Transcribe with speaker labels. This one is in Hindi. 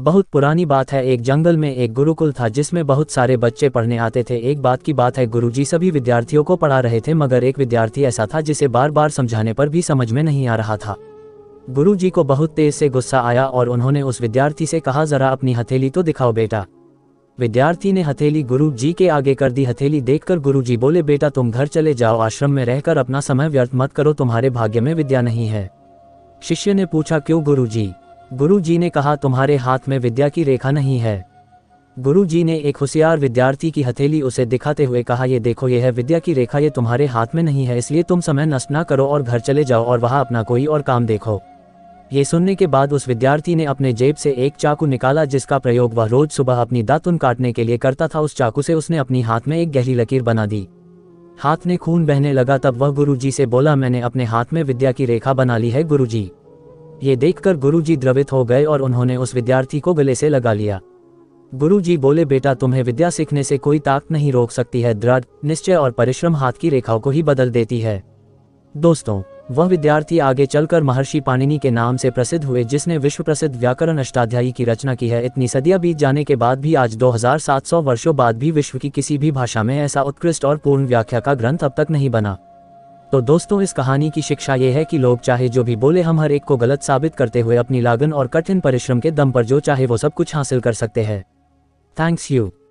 Speaker 1: बहुत पुरानी बात है। एक जंगल में एक गुरुकुल था जिसमें बहुत सारे बच्चे पढ़ने आते थे। एक बात की बात है, गुरुजी सभी विद्यार्थियों को पढ़ा रहे थे, मगर एक विद्यार्थी ऐसा था जिसे बार बार समझाने पर भी समझ में नहीं आ रहा था। गुरुजी को बहुत तेज से गुस्सा आया और उन्होंने उस विद्यार्थी से कहा, जरा अपनी हथेली तो दिखाओ बेटा। विद्यार्थी ने हथेली गुरुजी के आगे कर दी। हथेली देखकर गुरुजी बोले, बेटा तुम घर चले जाओ, आश्रम में रहकर अपना समय व्यर्थ मत करो, तुम्हारे भाग्य में विद्या नहीं है। शिष्य ने पूछा, क्यों गुरुजी? गुरुजी ने कहा, तुम्हारे हाथ में विद्या की रेखा नहीं है। गुरुजी ने एक होशियार विद्यार्थी की हथेली उसे दिखाते हुए कहा, ये देखो, ये है विद्या की रेखा, ये तुम्हारे हाथ में नहीं है, इसलिए तुम समय नष्ट ना करो और घर चले जाओ और वहां अपना कोई और काम देखो। ये सुनने के बाद उस विद्यार्थी ने अपने जेब से एक चाकू निकाला जिसका प्रयोग वह रोज सुबह अपनी दातुन काटने के लिए करता था। उस चाकू से उसने अपनी हाथ में एक गहरी लकीर बना दी। हाथ में खून बहने लगा। तब वह गुरुजी से बोला, मैंने अपने हाथ में विद्या की रेखा बना ली है गुरुजी। ये देखकर गुरुजी द्रवित हो गए और उन्होंने उस विद्यार्थी को गले से लगा लिया। गुरुजी बोले, बेटा तुम्हें विद्या सीखने से कोई ताकत नहीं रोक सकती है। दृढ़ निश्चय और परिश्रम हाथ की रेखाओं को ही बदल देती है। दोस्तों, वह विद्यार्थी आगे चलकर महर्षि पाणिनि के नाम से प्रसिद्ध हुए, जिसने विश्व प्रसिद्ध व्याकरण अष्टाध्यायी की रचना की है। इतनी सदियां बीत जाने के बाद भी, आज 2700 वर्षों बाद भी, विश्व की किसी भी भाषा में ऐसा उत्कृष्ट और पूर्ण व्याख्या का ग्रंथ अब तक नहीं बना। तो दोस्तों, इस कहानी की शिक्षा ये है कि लोग चाहे जो भी बोले, हम हर एक को गलत साबित करते हुए अपनी लगन और कठिन परिश्रम के दम पर जो चाहे वो सब कुछ हासिल कर सकते हैं। Thanks you.